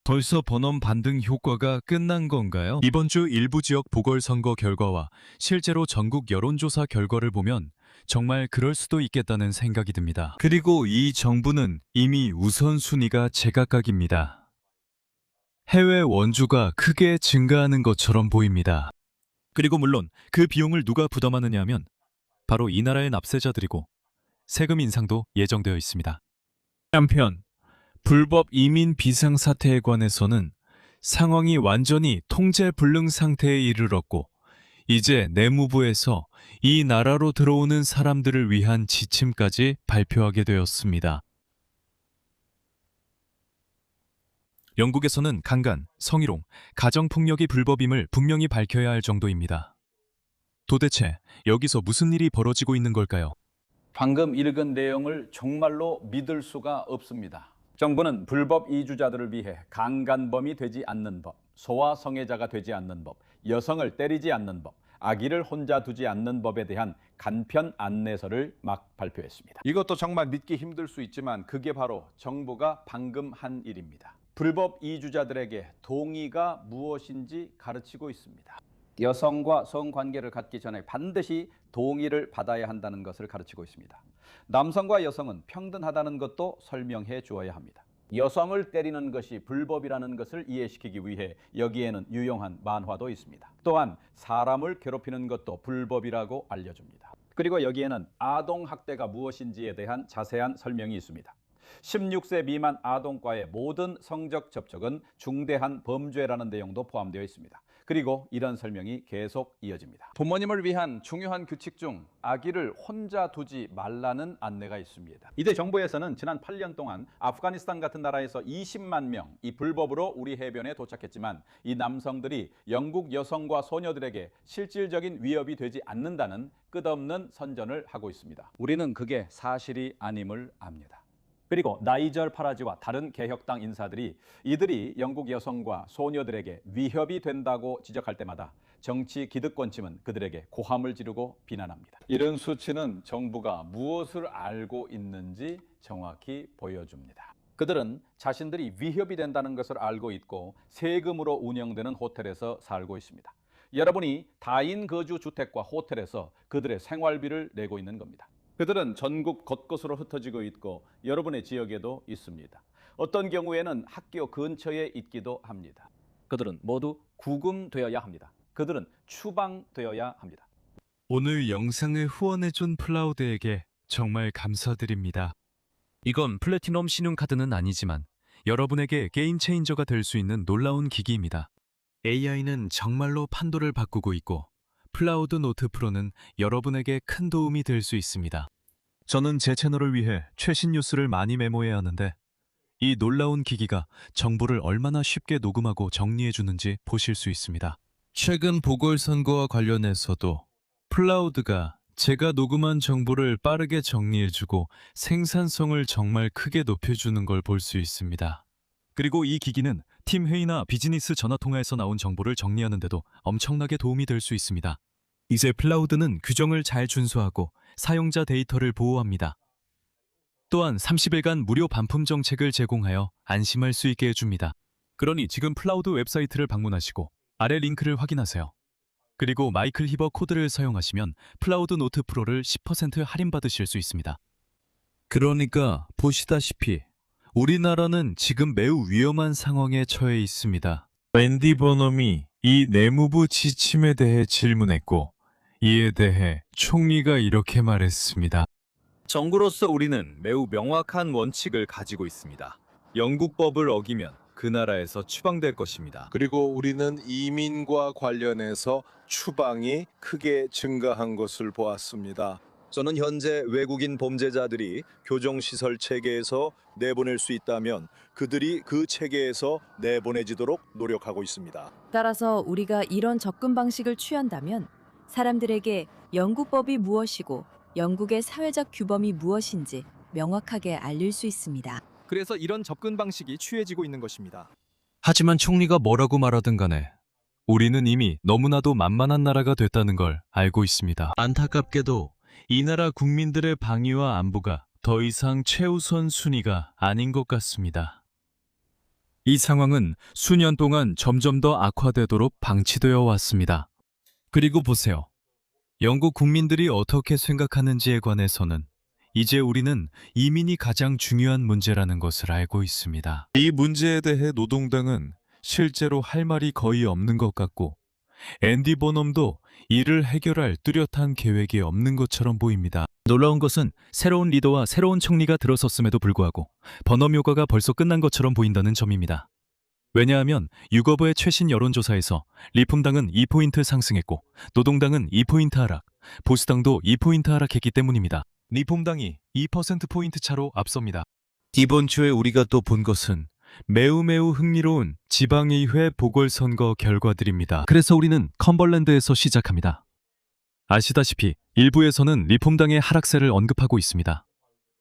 벌써 번원 반등 효과가 끝난 건가요? 이번 주 일부 지역 보궐선거 결과와 실제로 전국 여론조사 결과를 보면 정말 그럴 수도 있겠다는 생각이 듭니다. 그리고 이 정부는 이미 우선순위가 제각각입니다. 해외 원주가 크게 증가하는 것처럼 보입니다. 그리고 물론 그 비용을 누가 부담하느냐 하면 바로 이 나라의 납세자들이고 세금 인상도 예정되어 있습니다. 한편 불법 이민 비상사태에 관해서는 상황이 완전히 통제 불능 상태에 이르렀고 이제 내무부에서 이 나라로 들어오는 사람들을 위한 지침까지 발표하게 되었습니다. 영국에서는 강간, 성희롱, 가정폭력이 불법임을 분명히 밝혀야 할 정도입니다. 도대체 여기서 무슨 일이 벌어지고 있는 걸까요? 방금 읽은 내용을 정말로 믿을 수가 없습니다. 정부는 불법 이주자들을 위해 강간범이 되지 않는 법, 소아 성애자가 되지 않는 법, 여성을 때리지 않는 법, 아기를 혼자 두지 않는 법에 대한 간편 안내서를 막 발표했습니다. 이것도 정말 믿기 힘들 수 있지만 그게 바로 정부가 방금 한 일입니다. 불법 이주자들에게 동의가 무엇인지 가르치고 있습니다. 여성과 성관계를 갖기 전에 반드시 동의를 받아야 한다는 것을 가르치고 있습니다. 남성과 여성은 평등하다는 것도 설명해 주어야 합니다. 여성을 때리는 것이 불법이라는 것을 이해시키기 위해 여기에는 유용한 만화도 있습니다. 또한 사람을 괴롭히는 것도 불법이라고 알려줍니다. 그리고 여기에는 아동학대가 무엇인지에 대한 자세한 설명이 있습니다. 16세 미만 아동과의 모든 성적 접촉은 중대한 범죄라는 내용도 포함되어 있습니다. 그리고 이런 설명이 계속 이어집니다. 부모님을 위한 중요한 규칙 중 아기를 혼자 두지 말라는 안내가 있습니다. 이때 정부에서는 지난 8년 동안 아프가니스탄 같은 나라에서 20만 명 이 불법으로 우리 해변에 도착했지만 이 남성들이 영국 여성과 소녀들에게 실질적인 위협이 되지 않는다는 끝없는 선전을 하고 있습니다. 우리는 그게 사실이 아님을 압니다. 그리고 나이절 파라지와 다른 개혁당 인사들이 이들이 영국 여성과 소녀들에게 위협이 된다고 지적할 때마다 정치 기득권층은 그들에게 고함을 지르고 비난합니다. 이런 수치는 정부가 무엇을 알고 있는지 정확히 보여줍니다. 그들은 자신들이 위협이 된다는 것을 알고 있고 세금으로 운영되는 호텔에서 살고 있습니다. 여러분이 다인 거주 주택과 호텔에서 그들의 생활비를 내고 있는 겁니다. 그들은 전국 곳곳으로 흩어지고 있고 여러분의 지역에도 있습니다. 어떤 경우에는 학교 근처에 있기도 합니다. 그들은 모두 구금되어야 합니다. 그들은 추방되어야 합니다. 오늘 영상을 후원해준 플라우드에게 정말 감사드립니다. 이건 플래티넘 신용카드는 아니지만 여러분에게 게임 체인저가 될 수 있는 놀라운 기기입니다. AI는 정말로 판도를 바꾸고 있고 플라우드 노트 프로는 여러분에게 큰 도움이 될 수 있습니다. 저는 제 채널을 위해 최신 뉴스를 많이 메모해야 하는데 이 놀라운 기기가 정보를 얼마나 쉽게 녹음하고 정리해 주는지 보실 수 있습니다. 최근 보궐선거와 관련해서도 플라우드가 제가 녹음한 정보를 빠르게 정리해주고 생산성을 정말 크게 높여주는 걸 볼 수 있습니다. 그리고 이 기기는 팀 회의나 비즈니스 전화 통화에서 나온 정보를 정리하는 데도 엄청나게 도움이 될 수 있습니다. 이제 플라우드는 규정을 잘 준수하고 사용자 데이터를 보호합니다. 또한 30일간 무료 반품 정책을 제공하여 안심할 수 있게 해줍니다. 그러니 지금 플라우드 웹사이트를 방문하시고 아래 링크를 확인하세요. 그리고 마이클 히버 코드를 사용하시면 플라우드 노트 프로를 10% 할인받으실 수 있습니다. 그러니까 보시다시피 우리나라는 지금 매우 위험한 상황에 처해 있습니다. 랜디 버넘이 이 내무부 지침에 대해 질문했고 이에 대해 총리가 이렇게 말했습니다. 정부로서 우리는 매우 명확한 원칙을 가지고 있습니다. 영국법을 어기면 그 나라에서 추방될 것입니다. 그리고 우리는 이민과 관련해서 추방이 크게 증가한 것을 보았습니다. 저는 현재 외국인 범죄자들이 교정시설 체계에서 내보낼 수 있다면 그들이 그 체계에서 내보내지도록 노력하고 있습니다. 따라서 우리가 이런 접근 방식을 취한다면 사람들에게 영국법이 무엇이고 영국의 사회적 규범이 무엇인지 명확하게 알릴 수 있습니다. 그래서 이런 접근 방식이 취해지고 있는 것입니다. 하지만 총리가 뭐라고 말하든 간에 우리는 이미 너무나도 만만한 나라가 됐다는 걸 알고 있습니다. 안타깝게도 이 나라 국민들의 방위와 안보가 더 이상 최우선 순위가 아닌 것 같습니다. 이 상황은 수년 동안 점점 더 악화되도록 방치되어 왔습니다. 그리고 보세요. 영국 국민들이 어떻게 생각하는지에 관해서는 이제 우리는 이민이 가장 중요한 문제라는 것을 알고 있습니다. 이 문제에 대해 노동당은 실제로 할 말이 거의 없는 것 같고 앤디 버넘도 이를 해결할 뚜렷한 계획이 없는 것처럼 보입니다. 놀라운 것은 새로운 리더와 새로운 총리가 들어섰음에도 불구하고 버넘 효과가 벌써 끝난 것처럼 보인다는 점입니다. 왜냐하면 유거버의 최신 여론조사에서 리폼당은 2포인트 상승했고 노동당은 2포인트 하락, 보수당도 2포인트 하락했기 때문입니다. 리폼당이 2%포인트 차로 앞섭니다. 이번 주에 우리가 또 본 것은 매우 흥미로운 지방의회 보궐선거 결과들입니다. 그래서 우리는 컴벌랜드에서 시작합니다. 아시다시피 일부에서는 리폼당의 하락세를 언급하고 있습니다.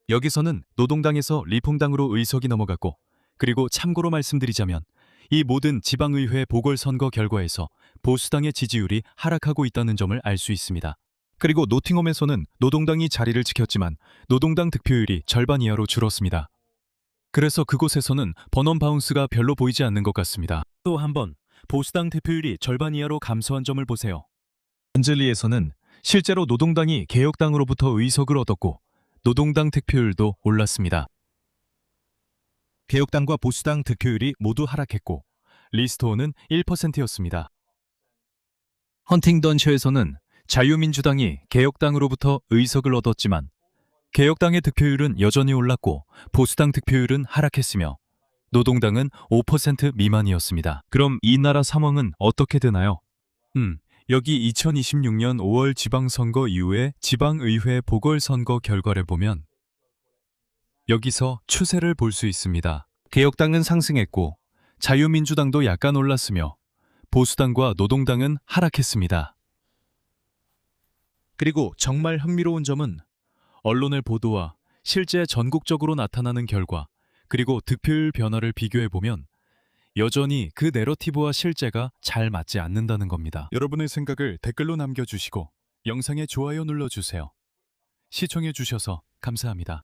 여기서는 노동당에서 리폼당으로 의석이 넘어갔고, 그리고 참고로 말씀드리자면 이 모든 지방의회 보궐선거 결과에서 보수당의 지지율이 하락하고 있다는 점을 알 수 있습니다. 그리고 노팅엄에서는 노동당이 자리를 지켰지만 노동당 득표율이 절반 이하로 줄었습니다. 그래서 그곳에서는 버넘 바운스가 별로 보이지 않는 것 같습니다. 또 한번 보수당 득표율이 절반 이하로 감소한 점을 보세요. 언젤리에서는 실제로 노동당이 개혁당으로부터 의석을 얻었고 노동당 득표율도 올랐습니다. 개혁당과 보수당 득표율이 모두 하락했고 리스토어는 1%였습니다. 헌팅던셔에서는 자유민주당이 개혁당으로부터 의석을 얻었지만 개혁당의 득표율은 여전히 올랐고 보수당 득표율은 하락했으며 노동당은 5% 미만이었습니다. 그럼 이 나라 상황은 어떻게 되나요? 여기 2026년 5월 지방선거 이후의 지방의회 보궐선거 결과를 보면 여기서 추세를 볼 수 있습니다. 개혁당은 상승했고 자유민주당도 약간 올랐으며 보수당과 노동당은 하락했습니다. 그리고 정말 흥미로운 점은 언론의 보도와 실제 전국적으로 나타나는 결과, 그리고 득표율 변화를 비교해보면 여전히 그 내러티브와 실제가 잘 맞지 않는다는 겁니다. 여러분의 생각을 댓글로 남겨주시고 영상에 좋아요 눌러주세요. 시청해주셔서 감사합니다.